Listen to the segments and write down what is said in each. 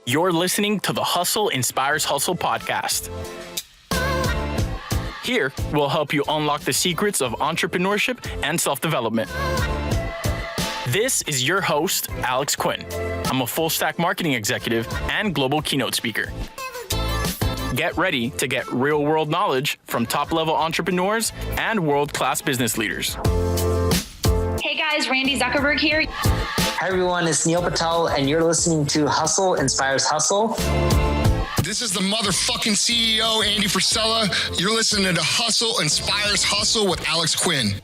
You're listening to the Hustle Inspires Hustle podcast. Here, we'll help you unlock the secrets of entrepreneurship and self-development. This is your host, Alex Quin. I'm a full-stack marketing executive and global keynote speaker. Get ready to get real-world knowledge from top-level entrepreneurs and world-class business leaders. Hey guys, Randy Zuckerberg here. Hi everyone, it's Neil Patel, and you're listening to Hustle Inspires Hustle. This is the motherfucking CEO, Andy Frisella. You're listening to Hustle Inspires Hustle with Alex Quin.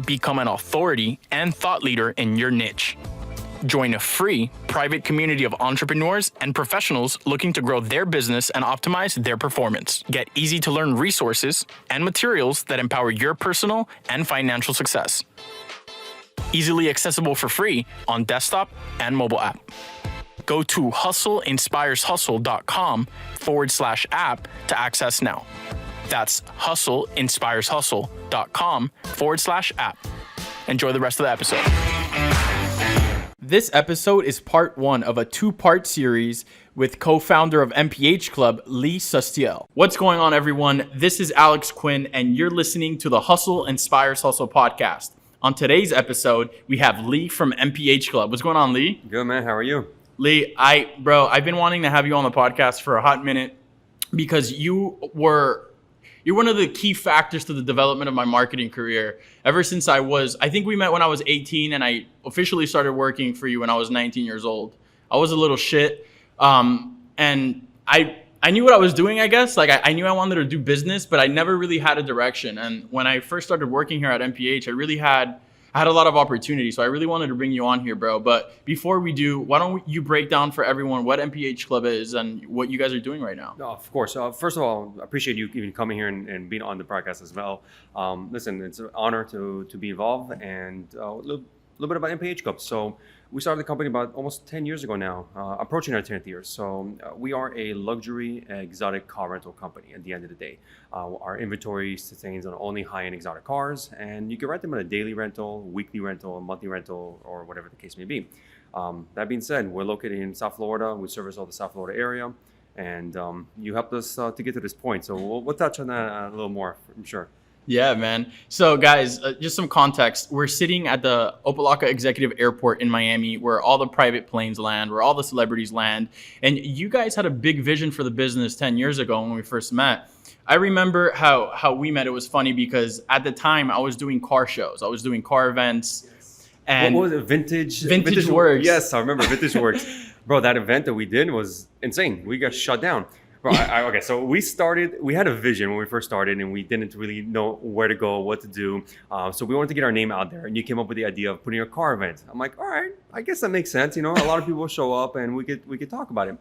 Become an authority and thought leader in your niche. Join a free private community of entrepreneurs and professionals looking to grow their business and optimize their performance. Get easy to learn resources and materials that empower your personal and financial success. Easily accessible for free on desktop and mobile app. Go to hustleinspireshustle.com/app to access now. That's hustleinspireshustle.com/app. Enjoy the rest of the episode. This episode is part one of a two-part series with co-founder of MPH Club, Liram Sustiel. What's going on, everyone? This is Alex Quin, and you're listening to the Hustle Inspires Hustle podcast. On today's episode, we have Lee from MPH Club. What's going on, Lee? Good, man. How are you? Lee, I've been wanting to have you on the podcast for a hot minute because you're one of the key factors to the development of my marketing career. Ever since I think we met when I was 18, and I officially started working for you when I was 19 years old. I was a little shit, and I knew what I was doing, I guess. Like, I knew I wanted to do business, but I never really had a direction. And when I first started working here at MPH, I had a lot of opportunity. So I really wanted to bring you on here, bro. But before we do, why don't you break down for everyone what MPH Club is and what you guys are doing right now? No, of course. First of all, I appreciate you even coming here and being on the podcast as well. Listen, it's an honor to be involved, and a little bit about MPH Club. So we started the company about almost 10 years ago now, approaching our 10th year. So we are a luxury exotic car rental company at the end of the day. Our inventory sustains on only high-end exotic cars, and you can rent them on a daily rental, weekly rental, monthly rental, or whatever the case may be. That being said, we're located in South Florida. We service all the South Florida area, and you helped us to get to this point. So we'll touch on that a little more, I'm sure. Yeah, man. So guys, just some context. We're sitting at the Opa-locka Executive Airport in Miami, where all the private planes land, where all the celebrities land. And you guys had a big vision for the business 10 years ago when we first met. I remember how we met. It was funny because at the time I was doing car shows. I was doing car events. And what was it? Vintage Works. Yes, I remember Vintage Works. Bro, that event that we did was insane. We got shut down. Bro, okay, so we had a vision when we first started, and we didn't really know where to go, what to do. So we wanted to get our name out there, and you came up with the idea of putting a car event. I'm like, all right, I guess that makes sense. You know, a lot of people show up, and we could talk about it.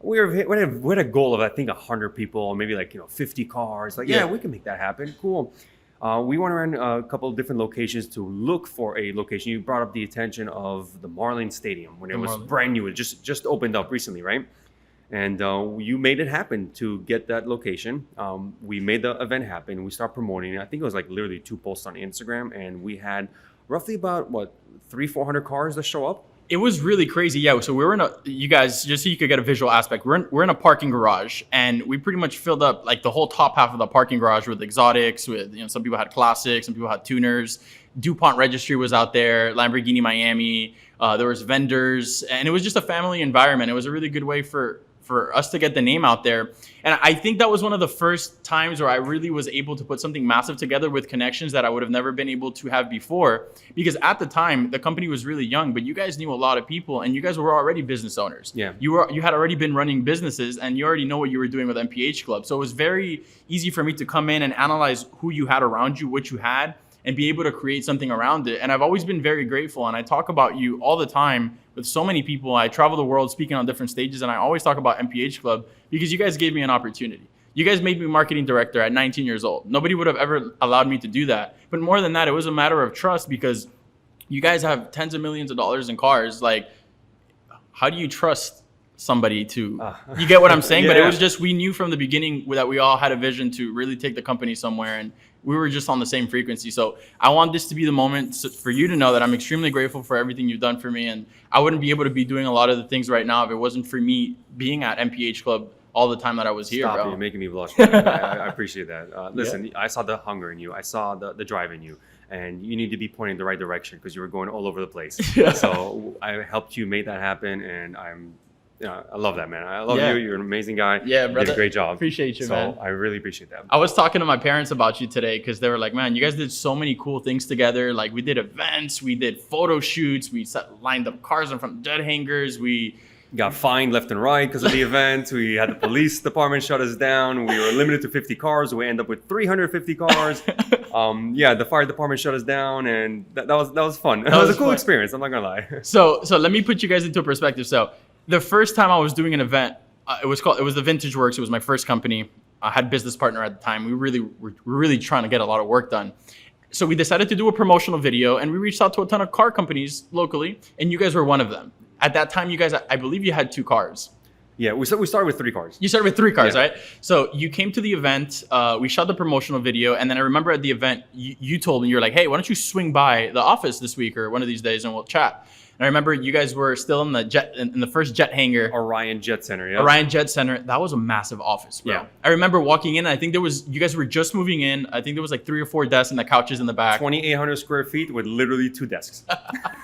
We had a goal of, I think, 100 people, maybe 50 cars. Like, yeah, we can make that happen. Cool. We went around a couple of different locations to look for a location. You brought up the attention of the Marlins Stadium when it was brand new. It just opened up recently, right? And you made it happen to get that location. We made the event happen. We started promoting it. I think it was literally 2 posts on Instagram, and we had roughly about 300-400 cars that show up. It was really crazy. Yeah. So we were you guys, just so you could get a visual aspect, we're in a parking garage, and we pretty much filled up the whole top half of the parking garage with exotics, with, some people had classics, some people had tuners. DuPont Registry was out there, Lamborghini Miami. There was vendors, and it was just a family environment. It was a really good way for us to get the name out there. And I think that was one of the first times where I really was able to put something massive together with connections that I would have never been able to have before. Because at the time, the company was really young, but you guys knew a lot of people, and you guys were already business owners. Yeah. You had already been running businesses, and you already know what you were doing with MPH Club. So it was very easy for me to come in and analyze who you had around you, what you had, and be able to create something around it. And I've always been very grateful. And I talk about you all the time with so many people. I travel the world speaking on different stages, and I always talk about MPH Club because you guys gave me an opportunity. You guys made me marketing director at 19 years old. Nobody would have ever allowed me to do that. But more than that, it was a matter of trust, because you guys have tens of millions of dollars in cars. How do you trust somebody to, you get what I'm saying? Yeah. But it was just, we knew from the beginning that we all had a vision to really take the company somewhere, and we were just on the same frequency. So I want this to be the moment for you to know that I'm extremely grateful for everything you've done for me. And I wouldn't be able to be doing a lot of the things right now if it wasn't for me being at MPH Club all the time that I was here, Stop bro. it, you're making me blush. I appreciate that. Listen, I saw the hunger in you. I saw the drive in you. And you need to be pointing in the right direction because you were going all over the place. So I helped you make that happen. And I love that, man. I love you. You're an amazing guy. Yeah, brother. You did a great job. Appreciate you, man. So I really appreciate that. I was talking to my parents about you today because they were like, man, you guys did so many cool things together. Like we did events, we did photo shoots, we lined up cars in front of jet hangers. We got fined left and right because of the event. We had the police department shut us down. We were limited to 50 cars. We ended up with 350 cars. The fire department shut us down, and that was fun. That was a cool experience. I'm not gonna lie. So let me put you guys into perspective. So the first time I was doing an event, it was the Vintage Works. It was my first company. I had a business partner at the time. We were really trying to get a lot of work done. So we decided to do a promotional video, and we reached out to a ton of car companies locally, and you guys were one of them. At that time, you guys, I believe you had 2 cars. Yeah, we started with 3 cars. You started with 3 cars, right? So you came to the event, we shot the promotional video, and then I remember at the event, you told me, you're like, hey, why don't you swing by the office this week or one of these days and we'll chat. And I remember you guys were still in the first jet hangar. Orion Jet Center, yeah. Orion Jet Center. That was a massive office, bro. Yeah. I remember walking in, I think you guys were just moving in. I think there was like 3 or 4 desks and the couches in the back. 2,800 square feet with literally 2 desks.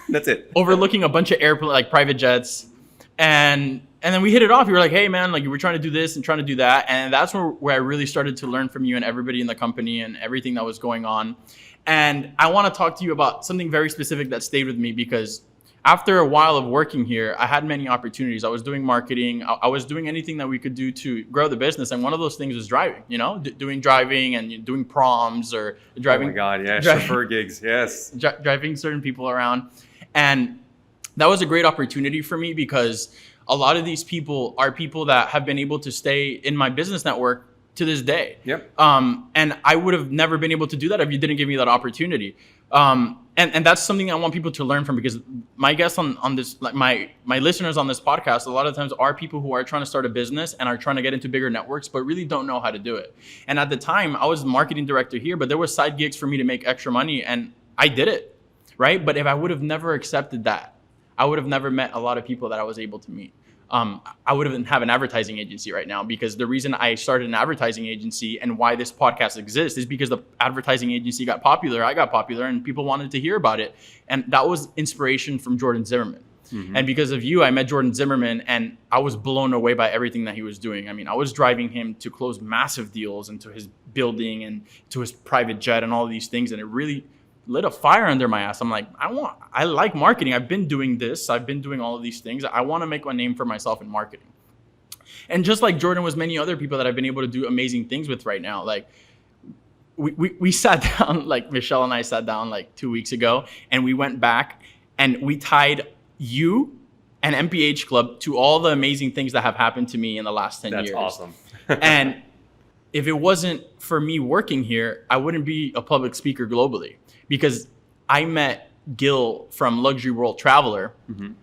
That's it. Overlooking a bunch of airplane, like private jets. And then we hit it off. You were like, hey, man, like you were trying to do this and trying to do that. And that's where I really started to learn from you and everybody in the company and everything that was going on. And I want to talk to you about something very specific that stayed with me because after a while of working here, I had many opportunities. I was doing marketing. I was doing anything that we could do to grow the business. And one of those things was driving, doing driving and doing proms or driving. Oh my God, yeah, chauffeur gigs, yes. Driving certain people around. And that was a great opportunity for me because a lot of these people are people that have been able to stay in my business network to this day. Yep. And I would have never been able to do that if you didn't give me that opportunity. And that's something I want people to learn from because my guests on this, like my listeners on this podcast, a lot of times are people who are trying to start a business and are trying to get into bigger networks, but really don't know how to do it. And at the time I was the marketing director here, but there were side gigs for me to make extra money and I did it, right? But if I would have never accepted that, I would have never met a lot of people that I was able to meet. I wouldn't have an advertising agency right now because the reason I started an advertising agency and why this podcast exists is because the advertising agency got popular. I got popular and people wanted to hear about it. And that was inspiration from Jordan Zimmerman. Mm-hmm. And because of you, I met Jordan Zimmerman and I was blown away by everything that he was doing. I mean, I was driving him to close massive deals into his building and to his private jet and all these things. And it really lit a fire under my ass. I'm like, I like marketing. I've been doing this. I've been doing all of these things. I want to make a name for myself in marketing. And just like Jordan was many other people that I've been able to do amazing things with right now. Like we sat down, like Michelle and I sat down like 2 weeks ago and we went back and we tied you and MPH Club to all the amazing things that have happened to me in the last 10 years. That's awesome. And if it wasn't for me working here, I wouldn't be a public speaker globally. Because I met Gil from Luxury World Traveler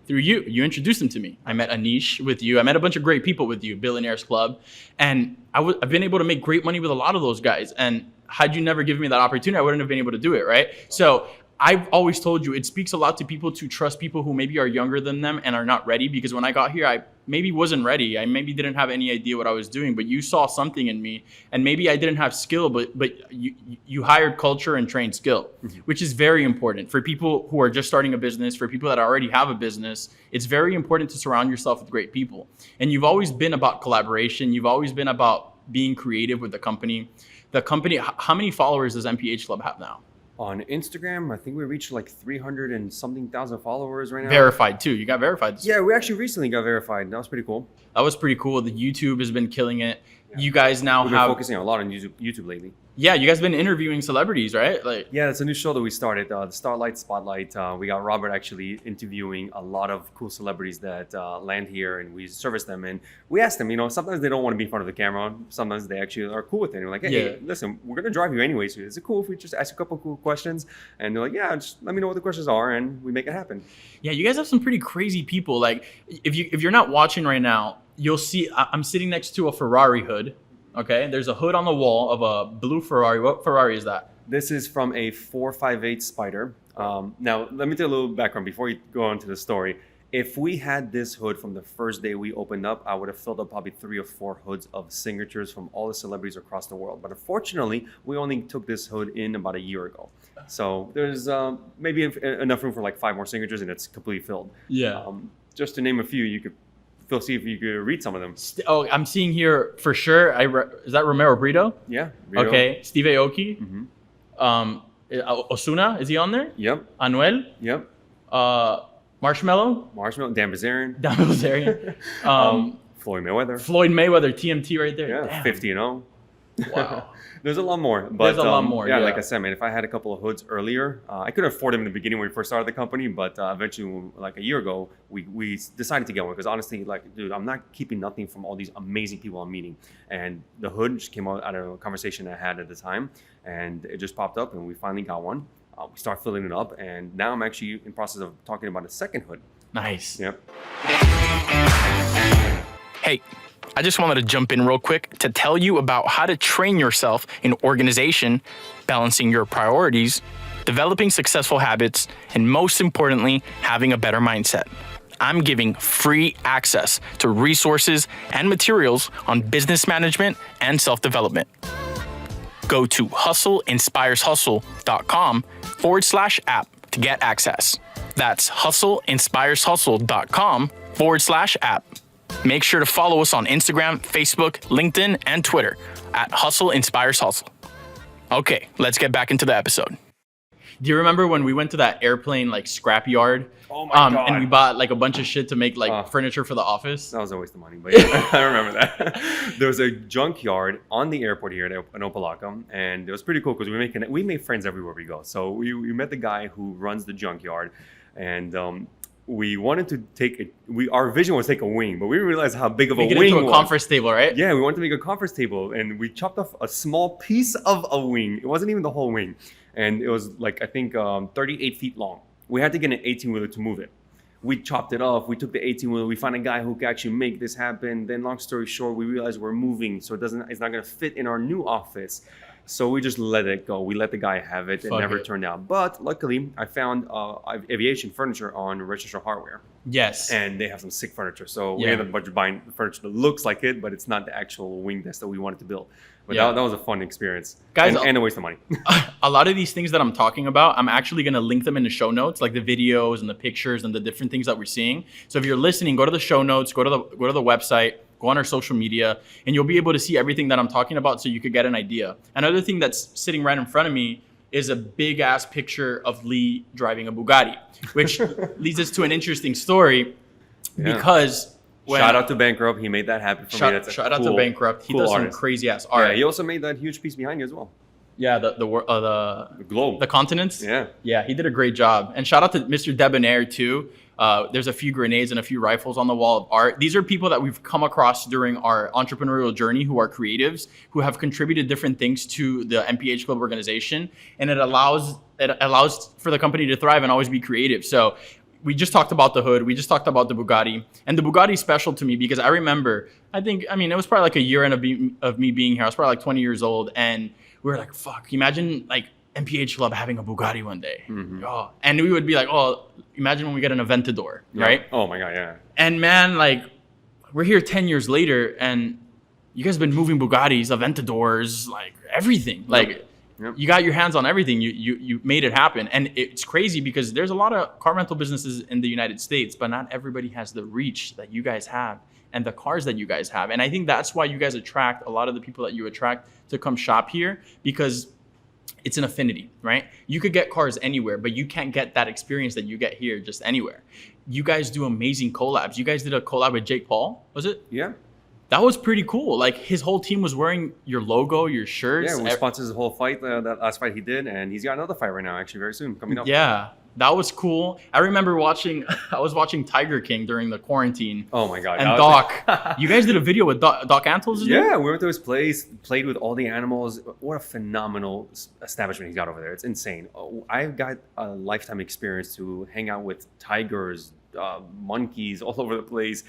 through you. You introduced him to me. I met Anish with you. I met a bunch of great people with you, Billionaires Club. And I've been able to make great money with a lot of those guys. And had you never given me that opportunity, I wouldn't have been able to do it, right? So I've always told you, it speaks a lot to people to trust people who maybe are younger than them and are not ready. Because when I got here, I maybe wasn't ready. I maybe didn't have any idea what I was doing, but you saw something in me. And maybe I didn't have skill, but you hired culture and trained skill, which is very important for people who are just starting a business, for people that already have a business. It's very important to surround yourself with great people. And you've always been about collaboration. You've always been about being creative with the company. How many followers does MPH Club have now? On Instagram, I think we reached like 300 and something thousand followers right now. Verified too. You got verified. Yeah, we actually recently got verified. That was pretty cool. That was pretty cool. The YouTube has been killing it. Yeah. You guys now We've been focusing a lot on YouTube lately. Yeah, you guys have been interviewing celebrities, right? Yeah, it's a new show that we started, the Starlight Spotlight. We got Robert actually interviewing a lot of cool celebrities that land here, and we service them. And we ask them, sometimes they don't want to be in front of the camera. Sometimes they actually are cool with it. And we're like, hey, listen, we're going to drive you anyway. So is it cool if we just ask a couple of cool questions? And they're like, yeah, just let me know what the questions are, and we make it happen. Yeah, you guys have some pretty crazy people. Like, if you're not watching right now, you'll see I'm sitting next to a Ferrari hood. Okay, there's a hood on the wall of a blue Ferrari. What Ferrari is that? This is from a 458 Spider. Now, let me tell you a little background before you go on to the story. If we had this hood from the first day we opened up, I would have filled up probably 3 or 4 hoods of signatures from all the celebrities across the world. But unfortunately, we only took this hood in about a year ago. So there's maybe enough room for like 5 more signatures, and it's completely filled. Yeah. Just to name a few, you could see if you could read some of them. I'm seeing here for sure. Is that Romero Brito? Yeah. Rito. Okay. Steve Aoki. Mm-hmm. Osuna, is he on there? Yep. Anuel. Yep. Marshmallow. Dan Bilzerian. Dan Bilzerian. Floyd Mayweather. Floyd Mayweather, TMT right there. Yeah. 50-0. Wow. There's a lot more. But, There's a lot more. Yeah, like I said, man, if I had a couple of hoods earlier, I couldn't afford them in the beginning when we first started the company, but eventually, like a year ago, we decided to get one because honestly, like, dude, I'm not keeping nothing from all these amazing people I'm meeting. And the hood just came out of a conversation I had at the time, and it just popped up, and we finally got one. We start filling it up, and now I'm actually in process of talking about a second hood. Nice. Yep. Hey, I just wanted to jump in real quick to tell you about how to train yourself in organization, balancing your priorities, developing successful habits, and most importantly, having a better mindset. I'm giving free access to resources and materials on business management and self-development. Go to hustleinspireshustle.com/app to get access. That's hustleinspireshustle.com/app. Make sure to follow us on Instagram, Facebook, LinkedIn, and Twitter at Hustle Inspires Hustle. Okay, let's get back into the episode. Do you remember when we went to that airplane like scrap yard? Oh my God. And we bought like a bunch of shit to make like furniture for the office? That was a waste of money, but yeah, I remember that. There was a junkyard on the airport here in Opelika, and it was pretty cool because we made friends everywhere we go. So we met the guy who runs the junkyard, and we wanted to our vision was take a wing, but we realized how big of a wing it into a conference table, right? Yeah, we wanted to make a conference table, and we chopped off a small piece of a wing. It wasn't even the whole wing, and it was like I think 38 feet long. We had to get an 18-wheeler to move it. We chopped it off. We took the 18-wheeler. We found a guy who could actually make this happen. Then, long story short, we realized we're moving, so it's not going to fit in our new office. So we just let it go. We let the guy have it. It never turned out. But luckily, I found aviation furniture on Register Hardware. Yes. And they have some sick furniture. So we ended up buying furniture that looks like it, but it's not the actual wing desk that we wanted to build. But that was a fun experience. Guys, and a waste of money. A lot of these things that I'm talking about, I'm actually going to link them in the show notes, like the videos and the pictures and the different things that we're seeing. So if you're listening, go to the show notes, go to the website, go on our social media, and you'll be able to see everything that I'm talking about so you could get an idea. Another thing that's sitting right in front of me is a big ass picture of Lee driving a Bugatti, which leads us to an interesting story because shout out to Bankrupt. He made that happen for me. That's shout out to Bankrupt. He does some crazy ass art. Yeah, he also made that huge piece behind you as well. Yeah, the globe, the continents. Yeah, he did a great job. And shout out to Mr. Debonair too. There's a few grenades and a few rifles on the wall of art. These are people that we've come across during our entrepreneurial journey who are creatives, who have contributed different things to the MPH Club organization, and it allows for the company to thrive and always be creative. So we just talked about the hood. We just talked about the Bugatti. And the Bugatti is special to me because I remember, it was probably like a year in of me being here. I was probably like 20 years old. And we were like, fuck, imagine like MPH Club having a Bugatti one day. Mm-hmm. Oh. And we would be like, oh, imagine when we get an Aventador, right? Oh my God, yeah. And man, like we're here 10 years later and you guys have been moving Bugattis, Aventadors, like everything. Like you got your hands on everything. You made it happen. And it's crazy because there's a lot of car rental businesses in the United States, but not everybody has the reach that you guys have and the cars that you guys have. And I think that's why you guys attract a lot of the people that you attract to come shop here, because it's an affinity, right? You could get cars anywhere, but you can't get that experience that you get here just anywhere. You guys do amazing collabs. You guys did a collab with Jake Paul, was it? Yeah. That was pretty cool. Like his whole team was wearing your logo, your shirts. Yeah, we sponsored his whole fight, that last fight he did, and he's got another fight right now, actually, very soon, coming up. Yeah, that was cool. I remember I was watching Tiger King during the quarantine. Oh my God. And Doc, you guys did a video with Doc Antel's? Yeah, we went to his place, played with all the animals. What a phenomenal establishment he's got over there. It's insane. I've got a lifetime experience to hang out with tigers, monkeys all over the place.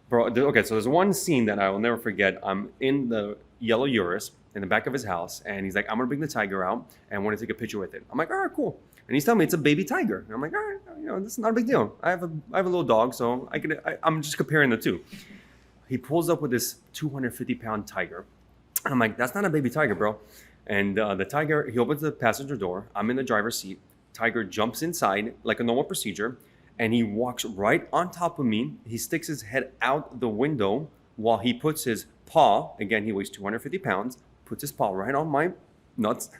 Bro, okay, so there's one scene that I will never forget. I'm in the yellow Urus in the back of his house, and he's like, I'm gonna bring the tiger out and want to take a picture with it. I'm like, all right, cool. And he's telling me it's a baby tiger. And I'm like, all right, this is not a big deal. I have a little dog, so I'm just comparing the two. He pulls up with this 250-pound tiger. And I'm like, that's not a baby tiger, bro. And the tiger, he opens the passenger door. I'm in the driver's seat. Tiger jumps inside like a normal procedure, and he walks right on top of me. He sticks his head out the window while he puts his paw, again, he weighs 250 pounds, puts his paw right on my nuts.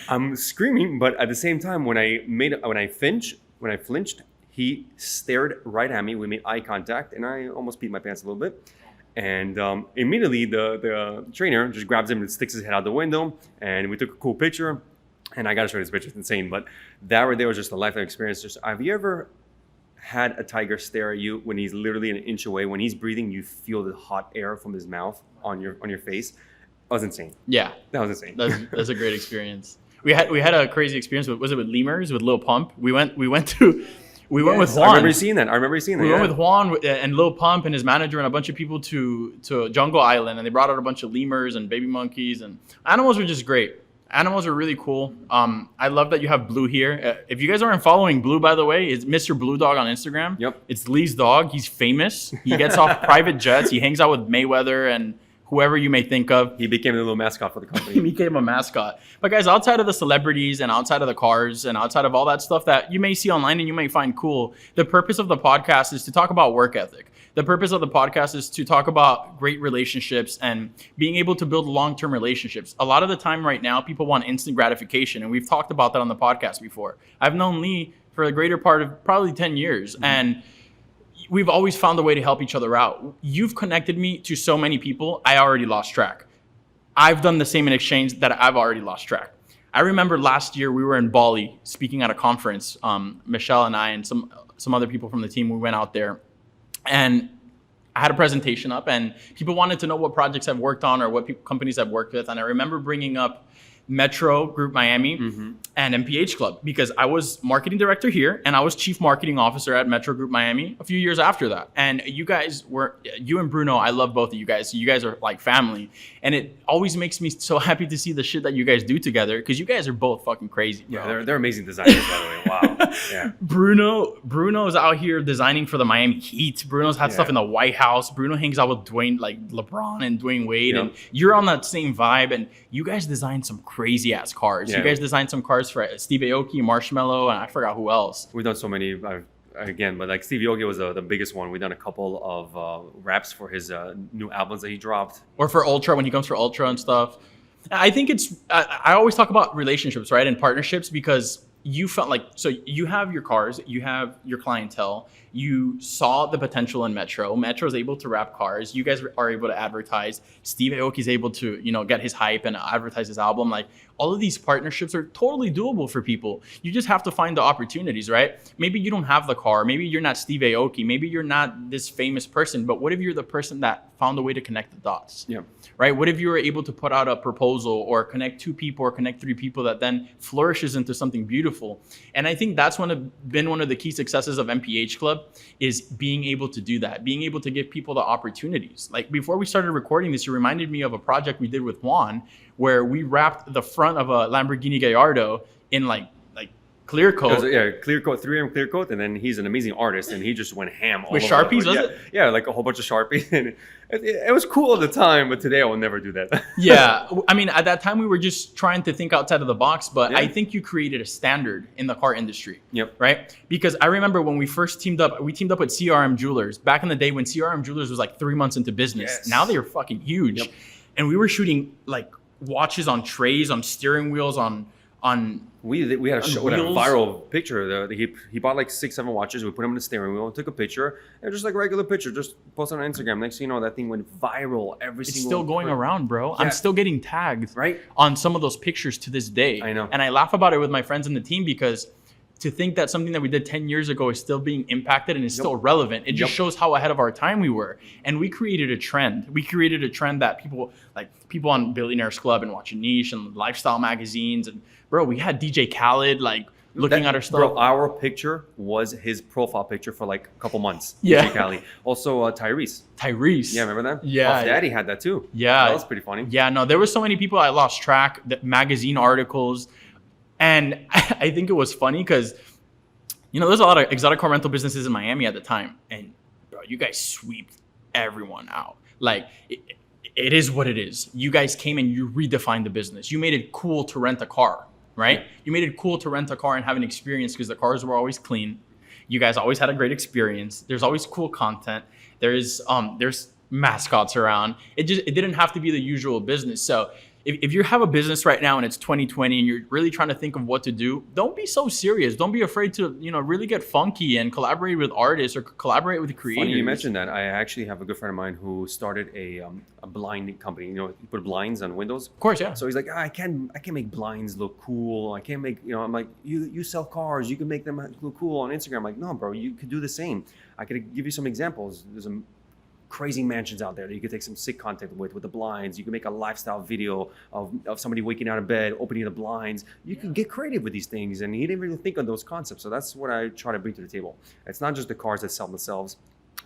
I'm screaming, but at the same time, when I flinched, he stared right at me. We made eye contact, and I almost peed my pants a little bit. And immediately, the trainer just grabs him and sticks his head out the window, and we took a cool picture. And I gotta show you this picture; it's insane. But that right there was just a lifetime experience. Have you ever had a tiger stare at you when he's literally an inch away? When he's breathing, you feel the hot air from his mouth on your face. That was insane. Yeah, that was insane. That's a great experience. We had a crazy experience with lemurs with Lil Pump. We went with Juan. I remember seeing that. We went with Juan and Lil Pump and his manager and a bunch of people to Jungle Island, and they brought out a bunch of lemurs and baby monkeys, and animals were just great. Animals are really cool. I love that you have Blue here. If you guys aren't following Blue, by the way, it's Mr. Blue Dog on Instagram. Yep. It's Lee's dog. He's famous. He gets off private jets. He hangs out with Mayweather and whoever you may think of. He became a little mascot for the company. He became a mascot. But guys, outside of the celebrities and outside of the cars and outside of all that stuff that you may see online and you may find cool, the purpose of the podcast is to talk about work ethic. The purpose of the podcast is to talk about great relationships and being able to build long-term relationships. A lot of the time right now, people want instant gratification, and we've talked about that on the podcast before. I've known Lee for the greater part of probably 10 years, and we've always found a way to help each other out. You've connected me to so many people, I already lost track. I've done the same in exchange that I've already lost track. I remember last year we were in Bali speaking at a conference. Michelle and I and some other people from the team, we went out there. And I had a presentation up, and people wanted to know what projects I've worked on or what companies I've worked with. And I remember bringing up Metro Group Miami and MPH Club because I was marketing director here and I was chief marketing officer at Metro Group Miami a few years after that. And you and Bruno, I love both of you guys. So you guys are like family. And it always makes me so happy to see the shit that you guys do together because you guys are both fucking crazy, bro. Yeah, they're amazing designers, by the way. Wow. Yeah. Bruno's out here designing for the Miami Heat. Bruno's had stuff in the White House. Bruno hangs out with LeBron and Dwayne Wade. And you're on that same vibe. And you guys designed some crazy ass cars. You guys designed some cars for Steve Aoki, Marshmello, and I forgot who else. We've done so many again, but like Steve Aoki was the biggest one. We've done a couple of raps for his new albums that he dropped, or for Ultra when he comes for Ultra and stuff. I think I always talk about relationships, right, and partnerships because you felt like, so you have your cars, you have your clientele, you saw the potential in Metro. Metro's able to wrap cars. You guys are able to advertise. Steve Aoki's able to, get his hype and advertise his album. Like all of these partnerships are totally doable for people. You just have to find the opportunities, right? Maybe you don't have the car. Maybe you're not Steve Aoki. Maybe you're not this famous person, but what if you're the person that found a way to connect the dots? Yeah. Right? What if you were able to put out a proposal or connect 2 people or connect 3 people that then flourishes into something beautiful? And I think that's been one of the key successes of MPH Club is being able to do that, being able to give people the opportunities. Like before we started recording this, you reminded me of a project we did with Juan where we wrapped the front of a Lamborghini Gallardo in like clear coat. Clear coat, 3M clear coat, and then he's an amazing artist, and he just went ham all with over Sharpies, was it? Yeah, like a whole bunch of Sharpies. And it was cool at the time, but today I will never do that. Yeah, I mean, at that time we were just trying to think outside of the box, but I think you created a standard in the car industry. Yep. Right? Because I remember when we first teamed up with CRM Jewelers back in the day when CRM Jewelers was like 3 months into business. Yes. Now they are fucking huge. Yep. And we were shooting like watches on trays, on steering wheels, on we had a wheels. viral picture. He bought like 6-7 watches. We put them in the steering wheel, took a picture, and just like regular picture, just posted on Instagram. Next thing you know, that thing went viral. It's still going around, bro. Yeah. I'm still getting tagged on some of those pictures to this day. I know. And I laugh about it with my friends in the team because to think that something that we did 10 years ago is still being impacted and is still relevant. It just shows how ahead of our time we were. And we created a trend. We created a trend that people on Billionaires Club and Watch a Niche and lifestyle magazines. And bro, we had DJ Khaled. Like looking at our stuff. Bro, our picture was his profile picture for like a couple months. Yeah. DJ Cali. Also, Tyrese. Tyrese. Yeah, remember that? Yeah. Puff Daddy had that too. Yeah. That was pretty funny. Yeah, no, there were so many people I lost track, the magazine articles. And I think it was funny because, you know, there's a lot of exotic car rental businesses in Miami at the time. And, bro, you guys sweeped everyone out. Like, it is what it is. You guys came and you redefined the business. You made it cool to rent a car, right? You made it cool to rent a car and have an experience because the cars were always clean. You guys always had a great experience. There's always cool content. There's mascots around. It didn't have to be the usual business. So if you have a business right now and it's 2020 and you're really trying to think of what to do, don't be so serious. Don't be afraid to, you know, really get funky and collaborate with artists or collaborate with creators. Funny you mentioned that. I actually have a good friend of mine who started a blind company. You know, you put blinds on windows. Of course, yeah. So he's like, I can't make blinds look cool. I can't make, you know, I'm like, you sell cars. You can make them look cool on Instagram. I'm like, no, bro, you could do the same. I could give you some examples. There's some crazy mansions out there that you could take some sick content with the blinds. You can make a lifestyle video of somebody waking out of bed, opening the blinds. You can get creative with these things. And he didn't really think of those concepts. So that's what I try to bring to the table. It's not just the cars that sell themselves.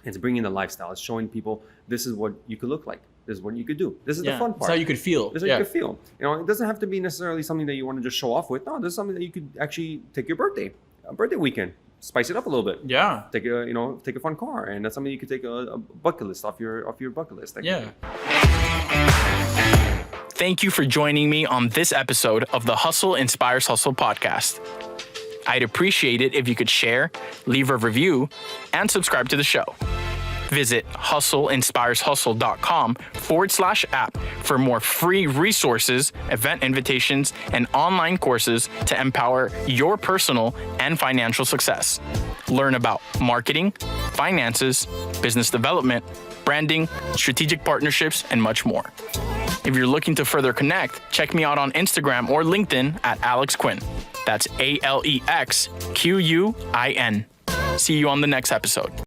It's bringing the lifestyle. It's showing people this is what you could look like. This is what you could do. This is the fun part. This is how you could feel. This is how you could feel. You know, it doesn't have to be necessarily something that you want to just show off with. No, this is something that you could actually take your birthday weekend. Spice it up a little bit. Yeah. Take a fun car, and that's something you could take a bucket list off your bucket list. Yeah. Thank you for joining me on this episode of the Hustle Inspires Hustle podcast. I'd appreciate it if you could share, leave a review, and subscribe to the show. Visit hustleinspireshustle.com/app for more free resources, event invitations, and online courses to empower your personal and financial success. Learn about marketing, finances, business development, branding, strategic partnerships, and much more. If you're looking to further connect, check me out on Instagram or LinkedIn at Alex Quin. That's AlexQuin. See you on the next episode.